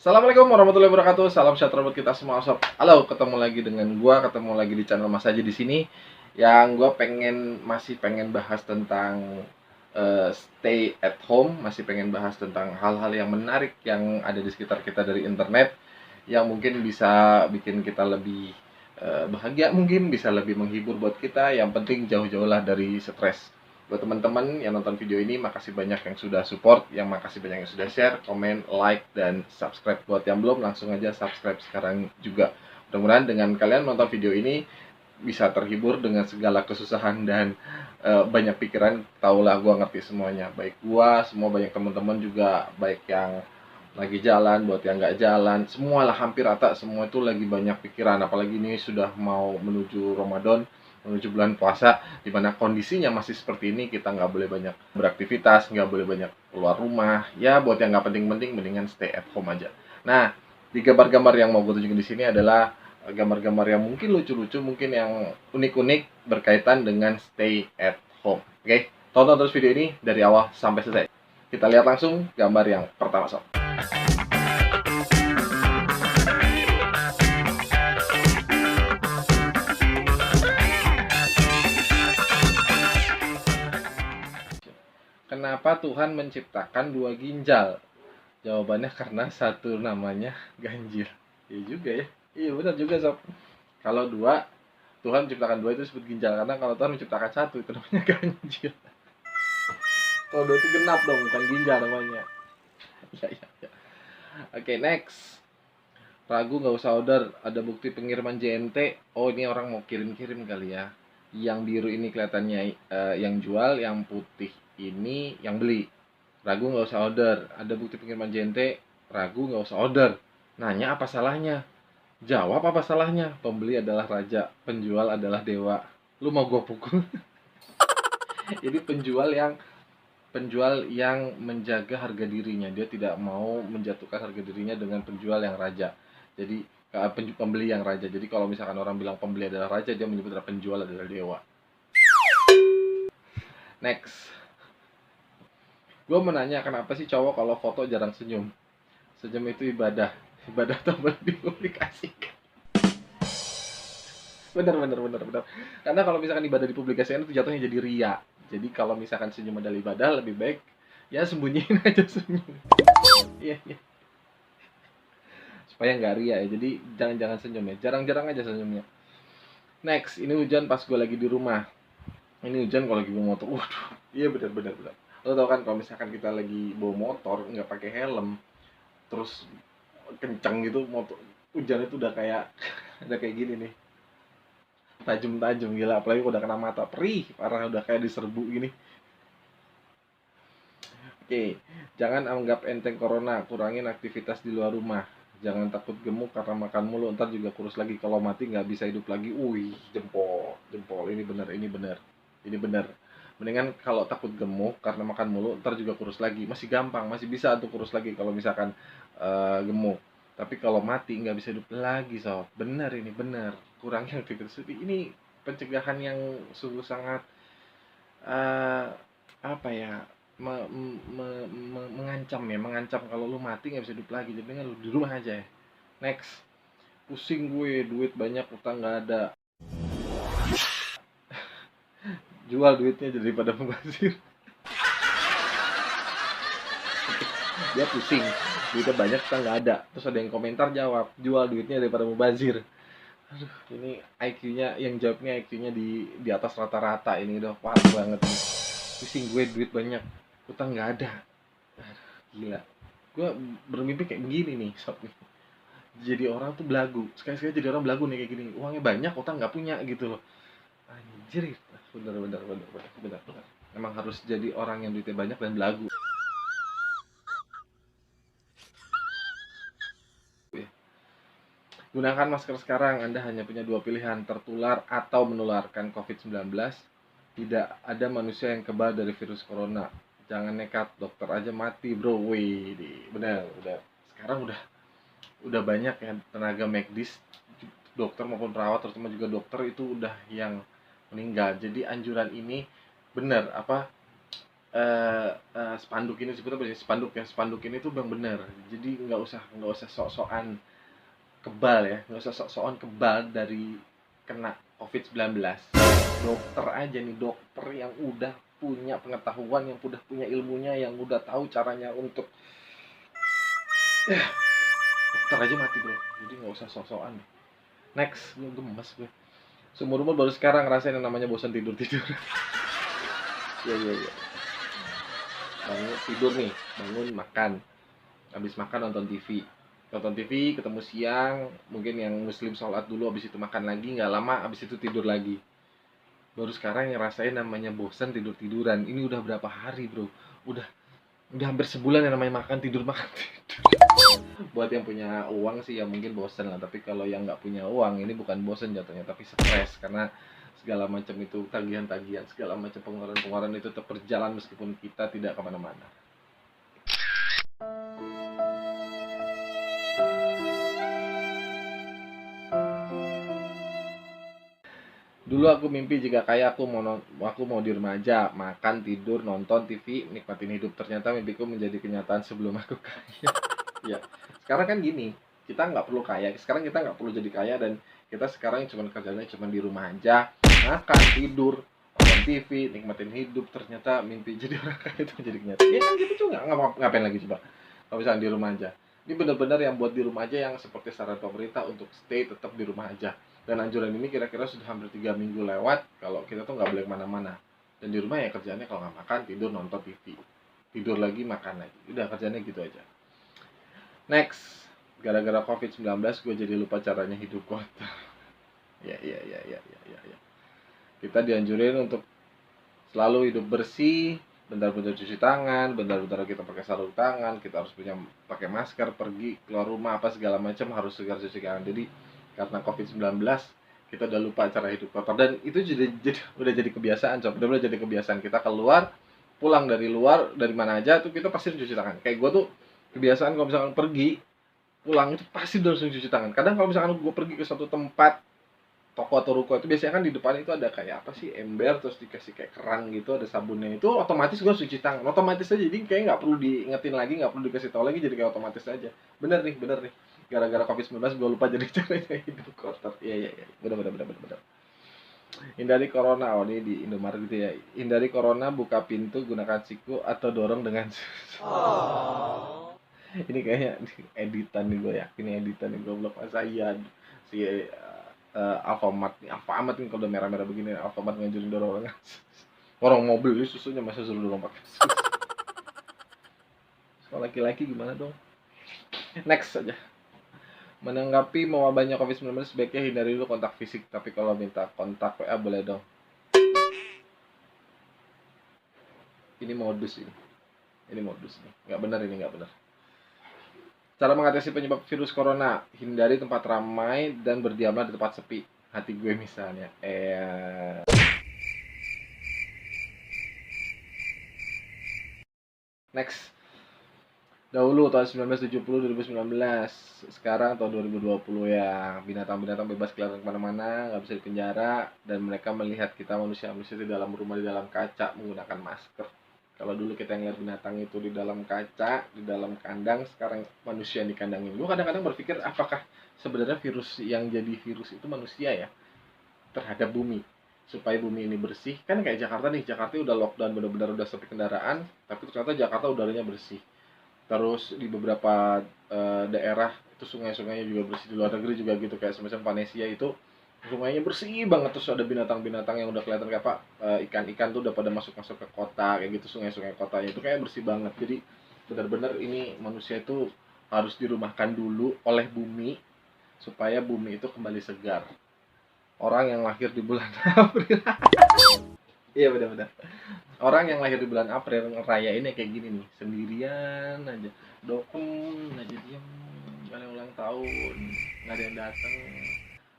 Assalamualaikum warahmatullahi wabarakatuh. Salam sejahtera buat kita semua, sob. Halo, ketemu lagi dengan gua, ketemu lagi di channel Mas aja di sini. Yang gua masih pengen bahas tentang stay at home, masih pengen bahas tentang hal-hal yang menarik yang ada di sekitar kita dari internet, yang mungkin bisa bikin kita lebih bahagia, mungkin bisa lebih menghibur buat kita. Yang penting jauh-jauhlah dari stres. Buat teman-teman yang nonton video ini, makasih banyak yang sudah support, yang makasih banyak yang sudah share, komen, like, dan subscribe. Buat yang belum, langsung aja subscribe sekarang juga. Mudah-mudahan dengan kalian nonton video ini bisa terhibur dengan segala kesusahan dan banyak pikiran. Taulah gua ngerti semuanya, baik gua, semua banyak teman-teman juga, baik yang lagi jalan, buat yang nggak jalan, semualah hampir rata, semua itu lagi banyak pikiran. Apalagi ini sudah mau menuju Ramadan, menuju bulan puasa, dimana kondisinya masih seperti ini. Kita nggak boleh banyak beraktivitas, nggak boleh banyak keluar rumah. Ya, buat yang nggak penting-penting, mendingan stay at home aja. Nah, di gambar-gambar yang mau gue tunjukin di sini adalah gambar-gambar yang mungkin lucu-lucu, mungkin yang unik-unik berkaitan dengan stay at home. Oke, tonton terus video ini dari awal sampai selesai. Kita lihat langsung gambar yang pertama, sob. Kenapa Tuhan menciptakan dua ginjal? Jawabannya karena satu namanya ganjil. Iya juga ya. Iya benar juga, sob. Kalau dua, Tuhan menciptakan dua itu disebut ginjal. Karena kalau Tuhan menciptakan satu, itu namanya ganjil. Kalau dua itu genap dong, bukan ginjal namanya. Iya, iya, iya. Oke, next. Ragu nggak usah order, ada bukti pengiriman JNT. Oh, ini orang mau kirim-kirim kali ya. Yang biru ini kelihatannya yang jual, yang putih ini yang beli. Ragu nggak usah order, ada bukti pengiriman JNT. Ragu nggak usah order. Nanya apa salahnya? Jawab apa salahnya? Pembeli adalah raja, penjual adalah dewa. Lu mau gua pukul? Ini penjual yang menjaga harga dirinya. Dia tidak mau menjatuhkan harga dirinya dengan penjual yang raja. Jadi pembeli yang raja. Jadi kalau misalkan orang bilang pembeli adalah raja, dia menyebut penjual adalah dewa. Next. Gue menanya, kenapa sih cowok kalau foto jarang senyum? Senyum itu ibadah. Ibadah tak boleh dipublikasikan. Benar. Karena kalau misalkan ibadah dipublikasikan itu jatuhnya jadi ria. Jadi kalau misalkan senyum adalah ibadah, lebih baik ya sembunyiin aja senyum. Iya, iya. Supaya nggak ria ya. Jadi jangan senyum ya. Jarang-jarang aja senyumnya. Next, ini hujan pas gue lagi di rumah. Ini hujan kalau lagi bawa motor. Waduh, iya benar. Lo tau kan kalau misalkan kita lagi bawa motor nggak pakai helm, terus kenceng gitu motor, hujan itu udah kayak udah kayak gini nih, tajam gila. Apalagi udah kena mata, perih parah, udah kayak diserbu gini. Oke, jangan anggap enteng corona, kurangin aktivitas di luar rumah. Jangan takut gemuk karena makan mulu, ntar juga kurus lagi. Kalau mati nggak bisa hidup lagi. Wih, jempol. Ini bener. Mendingan kalau takut gemuk karena makan mulu, ntar juga kurus lagi. Masih gampang, masih bisa tuh kurus lagi kalau misalkan gemuk. Tapi kalau mati nggak bisa hidup lagi, sob. Bener. Kurangnya aktivitas. Ini pencegahan yang sungguh sangat eh, apa ya, mengancam kalau lu mati nggak bisa hidup lagi. Jadi kan lu di rumah aja ya. Next. Pusing gue, duit banyak, utang nggak ada. Jual duitnya daripada mubazir. Dia pusing, duitnya banyak, utang nggak ada. Terus ada yang komentar jawab, jual duitnya daripada mubazir. Aduh, ini IQ-nya, yang jawabnya IQ-nya di atas rata-rata. Ini udah parah banget nih. Pusing gue, duit banyak, utang nggak ada. Gila, gue bermimpi kayak begini nih, sob nih. Jadi orang tuh belagu, sekali-sekali jadi orang belagu nih kayak gini. Uangnya banyak, utang nggak punya gitu loh. Anjir, bener. Emang harus jadi orang yang duitnya banyak dan belagu. Gunakan masker sekarang, Anda hanya punya dua pilihan, tertular atau menularkan COVID-19. Tidak ada manusia yang kebal dari virus corona. Jangan nekat, dokter aja mati, bro. Wih, benar. Sekarang udah banyak ya tenaga medis, dokter maupun perawat, terutama juga dokter, itu udah yang meninggal. Jadi anjuran ini benar, spanduk ini sebetulnya spanduk ini tuh bang bener. Jadi nggak usah sok-sokan kebal ya, nggak usah sok-sokan kebal dari kena COVID-19. Dokter aja nih, dokter yang udah punya pengetahuan, yang udah punya ilmunya, yang udah tahu caranya untuk dokter aja mati bro. Jadi nggak usah sok-sokan. Next, gue gemes gue. Seumur umur baru sekarang ngerasain yang namanya bosan tidur. Iya. Bangun tidur nih, bangun makan, habis makan nonton TV, ketemu siang, mungkin yang muslim sholat dulu, habis itu makan lagi, nggak lama, habis itu tidur lagi. Baru sekarang yang rasain namanya bosan tiduran. Ini udah berapa hari bro? Udah hampir sebulan yang namanya makan tidur makan tidur. Buat yang punya uang sih ya mungkin bosan lah, tapi kalau yang nggak punya uang ini bukan bosan jatuhnya, tapi stres karena segala macam itu tagihan-tagihan, segala macam pengeluaran-pengeluaran itu tetap berjalan meskipun kita tidak kemana-mana. Dulu aku mimpi jika kaya aku mau di rumah aja, makan, tidur, nonton TV, nikmatin hidup. Ternyata mimpiku menjadi kenyataan sebelum aku kaya. Ya, sekarang kan gini, kita nggak perlu kaya. Sekarang kita nggak perlu jadi kaya dan kita sekarang cuma kerjanya cuma di rumah aja, makan, tidur, nonton TV, nikmatin hidup. Ternyata mimpi jadi orang kaya itu menjadi kenyataan. Ya kan gitu juga ngapain lagi coba? Kalau misalnya di rumah aja. Ini benar-benar yang buat di rumah aja yang seperti saran pemerintah untuk stay tetap di rumah aja. Dan anjuran ini kira-kira sudah hampir 3 minggu lewat kalau kita tuh nggak boleh kemana-mana. Dan di rumah ya kerjanya kalau nggak makan, tidur, nonton TV. Tidur lagi, makan lagi. Udah kerjanya gitu aja. Next, gara-gara COVID-19 gue jadi lupa caranya hidup kota. Ya. Kita dianjurin untuk selalu hidup bersih, bentar-bentar cuci tangan, bentar-bentar kita pakai sarung tangan, kita harus punya pakai masker, pergi keluar rumah apa segala macam harus segera cuci tangan. Jadi karena COVID-19 kita udah lupa cara hidup kotor dan itu udah jadi kebiasaan, coba udah jadi kebiasaan kita keluar, pulang dari luar dari mana aja tuh kita pasti cuci tangan. Kayak gue tuh kebiasaan kalau misalkan pergi pulang itu pasti udah langsung cuci tangan. Kadang kalau misalkan gue pergi ke suatu tempat toko atau ruko itu biasanya kan di depan itu ada kayak apa sih ember terus dikasih kayak keran gitu ada sabunnya itu otomatis gue cuci tangan otomatis aja jadi kayak nggak perlu diingetin lagi nggak perlu dikasih tahu lagi jadi kayak otomatis aja bener nih gara-gara COVID-19 gue lupa jadi caranya hidup kotor iya bener hindari corona ini di Indomaret gitu ya hindari corona buka pintu gunakan siku atau dorong dengan susu ini kayaknya editan nih gue yakin editan nih goblok masa iya si Alfamart nih kalau udah merah-merah begini Alfamart ngajarin dorong orang mau beli susunya masa suruh dorong pakai susu kalau laki-laki gimana dong next saja menanggapi mewabahnya COVID-19 sebaiknya hindari dulu kontak fisik tapi kalau minta kontak WA boleh dong ini modus nih nggak benar cara mengatasi penyebab virus corona hindari tempat ramai dan berdiamlah di tempat sepi hati gue misalnya next dahulu tahun 1970 2019 sekarang tahun 2020 ya binatang-binatang bebas kelihatan kemana-mana nggak bisa dipenjara dan mereka melihat kita manusia-manusia di dalam rumah di dalam kaca menggunakan masker kalau dulu kita ngeliat binatang itu di dalam kaca di dalam kandang sekarang manusia yang dikandangin gue kadang-kadang berpikir apakah sebenarnya virus yang jadi virus itu manusia ya terhadap bumi supaya bumi ini bersih kan kayak Jakarta nih Jakarta udah lockdown benar-benar udah sepi kendaraan tapi ternyata Jakarta udaranya bersih terus di beberapa daerah itu sungai-sungainya juga bersih di luar negeri juga gitu kayak semacam Vanesia itu sungainya bersih banget terus ada binatang-binatang yang udah kelihatan kayak apa ikan-ikan tuh udah pada masuk-masuk ke kota kayak gitu sungai-sungai kotanya itu kayak bersih banget jadi benar-benar ini manusia itu harus dirumahkan dulu oleh bumi supaya bumi itu kembali segar orang yang lahir di bulan April iya benar-benar orang yang lahir di bulan April ngerayainnya kayak gini nih sendirian aja dokem aja diem kalian ulang tahun nggak ada yang datang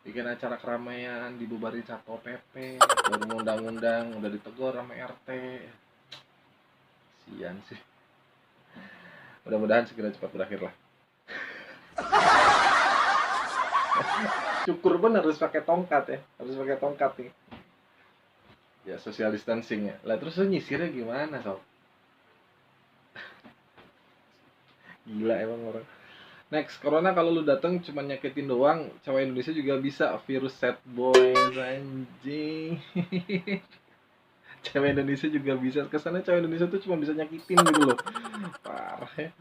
bikin acara keramaian dibubarin satpol pp baru undang-undang udah ditegur sama RT sian sih mudah-mudahan segera cepat berakhir lah syukur pun harus pakai tongkat ya harus pakai tongkat nih ya social distancing ya lah terus lu nyisirnya gimana sob Gila emang orang. Next, corona kalau lu datang cuma nyakitin doang, cewek Indonesia juga bisa. Virus sad boys anjing. Cewek Indonesia juga bisa. Kesannya cewek Indonesia tuh cuma bisa nyakitin gitu loh. Parah ya.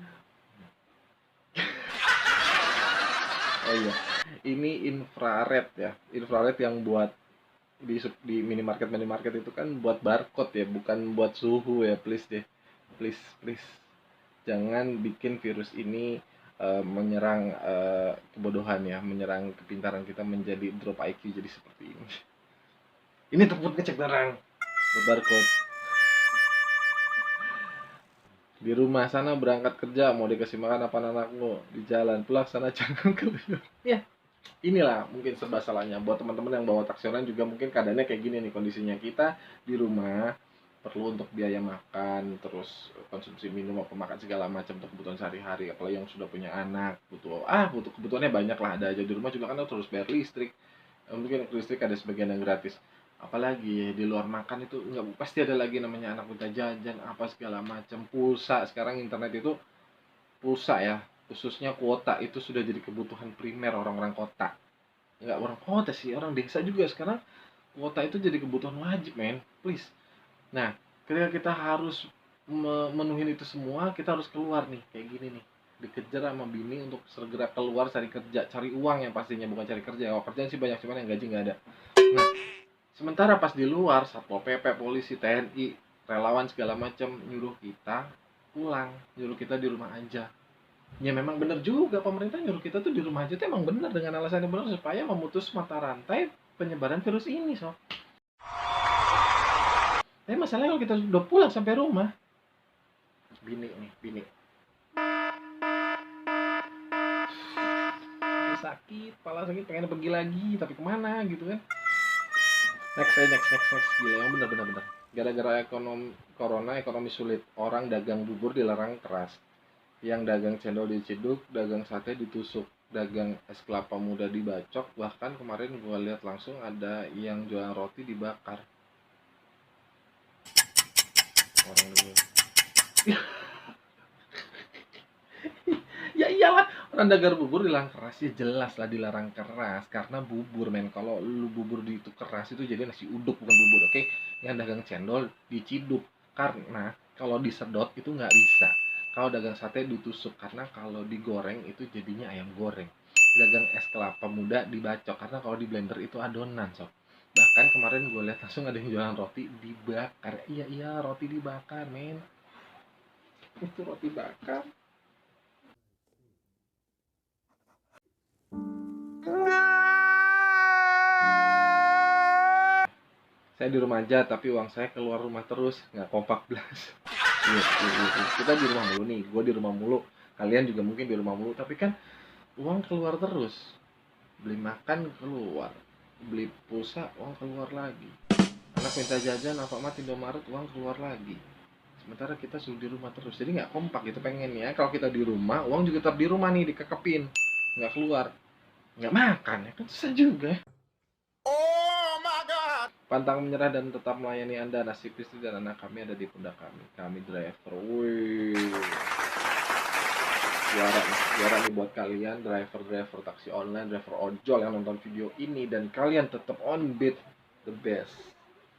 Oh iya, ini infrared ya. Infrared yang buat di minimarket itu kan buat barcode ya, bukan buat suhu ya. Please deh, please please jangan bikin virus ini menyerang kebodohan ya, menyerang kepintaran kita menjadi drop IQ jadi seperti ini. Ini tempat ngecek barang buat barcode. Di rumah sana berangkat kerja mau dikasih makan apa anakmu, di jalan pulang sana jangan keluar. Ya, inilah mungkin serba salahnya buat teman-teman yang bawa taksi online juga mungkin keadaannya kayak gini nih kondisinya. Kita di rumah perlu untuk biaya makan, terus konsumsi minum apa makan segala macam untuk kebutuhan sehari-hari, apalagi yang sudah punya anak butuh kebutuhannya banyak lah, ada aja di rumah juga kan terus bayar listrik. Mungkin listrik ada sebagian yang gratis, apalagi di luar makan itu nggak pasti ada lagi namanya anak minta jajan apa segala macam. Pulsa sekarang, internet itu pulsa ya, khususnya kuota itu sudah jadi kebutuhan primer orang-orang kota. Nggak orang kota sih, orang desa juga sekarang kuota itu jadi kebutuhan wajib, men. Please. Nah, ketika kita harus memenuhi itu semua, kita harus keluar nih, kayak gini nih. Dikejar sama bini untuk segera keluar cari kerja, cari uang yang pastinya, bukan cari kerja. Oh, kerjaan sih banyak, cuman yang gaji nggak ada. Nah, sementara pas di luar, Satpol PP, polisi, TNI, relawan segala macam nyuruh kita pulang, nyuruh kita di rumah aja. Ya memang benar juga pemerintah nyuruh kita tuh di rumah aja tuh emang benar dengan alasan yang benar supaya memutus mata rantai penyebaran virus ini, so. Tapi masalahnya kalau kita udah pulang sampai rumah, bini sakit, kepala sakit, pengen pergi lagi, tapi kemana gitu kan? Next, gila yang benar. Gara-gara corona ekonomi sulit, orang dagang bubur dilarang keras, yang dagang cendol diciduk, dagang sate ditusuk, dagang es kelapa muda dibacok, bahkan kemarin gua lihat langsung ada yang jualan roti dibakar. Orang dulu. Ya iyalah, orang dagang bubur dilarang keras, ya jelas lah dilarang keras karena bubur, men. Kalau lu bubur di itu keras itu jadi nasi uduk bukan bubur, oke? Yang dagang cendol diciduk karena kalau disedot itu nggak bisa. Kalau dagang sate ditusuk karena kalau digoreng itu jadinya ayam goreng. Dagang es kelapa muda dibacok karena kalau di blender itu adonan, sob. Bahkan kemarin gue lihat langsung ada yang jualan roti dibakar. Iya, roti dibakar, men. Itu roti bakar. Saya di rumah aja tapi uang saya keluar rumah terus, nggak kompak belas. Iya. Kita di rumah mulu nih, gue di rumah mulu, kalian juga mungkin di rumah mulu, tapi kan uang keluar terus. Beli makan keluar, beli pulsa uang keluar lagi, anak minta jajan Alfamart, Indomaret uang keluar lagi. Sementara kita sudah di rumah terus, jadi nggak kompak gitu pengennya. Kalau kita di rumah, uang juga tetap di rumah nih, dikekepin, nggak keluar, nggak makan, ya kan susah juga. Pantang menyerah dan tetap melayani Anda. Nasib istri dan anak kami ada di pundak kami. Kami driver. Wih. Juara nih buat kalian driver taksi online, driver ojol yang nonton video ini dan kalian tetap on beat, the best.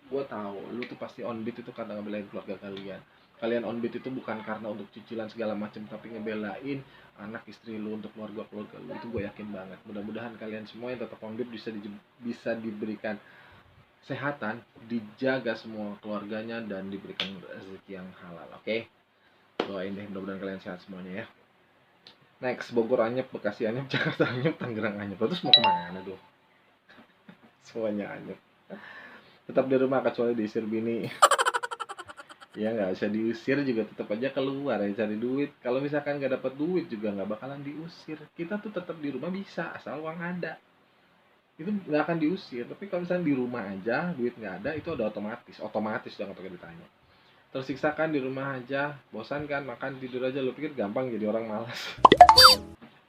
Gue tahu, lu tuh pasti on beat itu karena ngebelain keluarga kalian. Kalian on beat itu bukan karena untuk cicilan segala macam, tapi ngebelain anak istri lu, untuk keluarga lu. Itu gue yakin banget. Mudah-mudahan kalian semua yang tetap on beat bisa diberikan kesehatan, dijaga semua keluarganya dan diberikan rezeki yang halal. Oke? Doain deh mudah-mudahan kalian sehat semuanya ya. Next, Bogor anyep, Bekasi anyep, Jakarta anyep, Tangerang anyep. Terus mau kemana tuh? Semuanya anyep. Tetap di rumah kecuali diusir bini. Ya nggak usah diusir juga tetap aja keluar ya cari duit. Kalau misalkan nggak dapat duit juga nggak bakalan diusir. Kita tuh tetap di rumah bisa asal uang ada. Itu nggak akan diusir. Tapi kalau misalnya di rumah aja duit nggak ada, itu udah otomatis jangan pakai ditanya. Tersiksa kan di rumah aja, bosan kan makan tidur aja, lu pikir gampang jadi orang malas?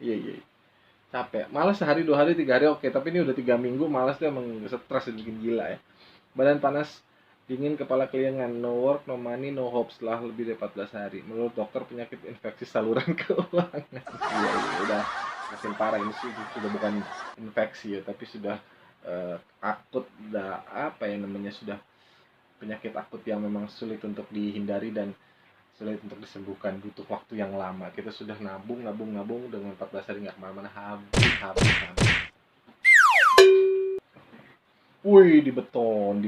Iya, capek, malas sehari 2 hari 3 hari oke, tapi ini udah 3 minggu malas tuh emang stres, bikin gila ya. Badan panas Dingin kepala keliengan, no work, no money, no hope setelah lebih dari 14 hari. Menurut dokter penyakit infeksi saluran keuangan. Iya, iya, udah makin parah ini sih, sudah bukan infeksi ya, tapi sudah akut, udah apa ya namanya, sudah penyakit akut yang memang sulit untuk dihindari dan sulit untuk disembuhkan, butuh waktu yang lama. Kita sudah nabung, nabung, nabung dengan 14 hari nggak kemana-mana, habis, habis, habis. Wih, di beton.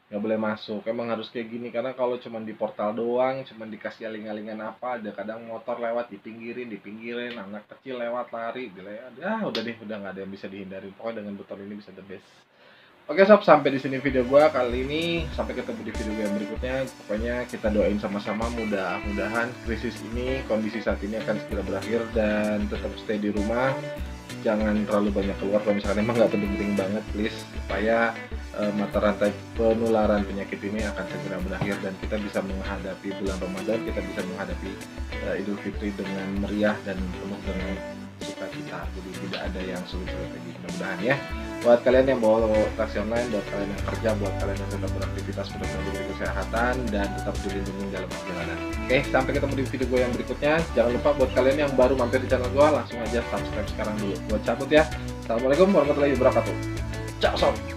Nggak boleh masuk, emang harus kayak gini karena kalau cuman di portal doang, cuman dikasih aling-alingan apa, ada kadang motor lewat dipinggirin, anak kecil lewat lari, udah deh, udah nggak ada yang bisa dihindari. Pokoknya dengan beton ini bisa the best. Oke sob, sampai di sini video gua kali ini, sampai ketemu di video yang berikutnya. Pokoknya kita doain sama-sama, mudah-mudahan krisis ini, kondisi saat ini akan segera berakhir dan tetap stay di rumah. Jangan terlalu banyak keluar kalau misalkan emang nggak penting-penting banget, please, supaya mata rantai penularan penyakit ini akan segera berakhir dan kita bisa menghadapi bulan Ramadan, kita bisa menghadapi Idul Fitri dengan meriah dan penuh dengan sukacita. Jadi tidak ada yang sulit-sulit lagi, mudah-mudahan ya. Buat kalian yang bawa taksi online, buat kalian yang kerja, buat kalian yang tetap beraktivitas, mudah-mudahan diberi kesehatan dan tetap dilindungi dalam perjalanan. Oke, sampai ketemu di video gue yang berikutnya. Jangan lupa buat kalian yang baru mampir di channel gue, langsung aja subscribe sekarang dulu. Buat cabut ya. Assalamualaikum warahmatullahi wabarakatuh. Ciao sob.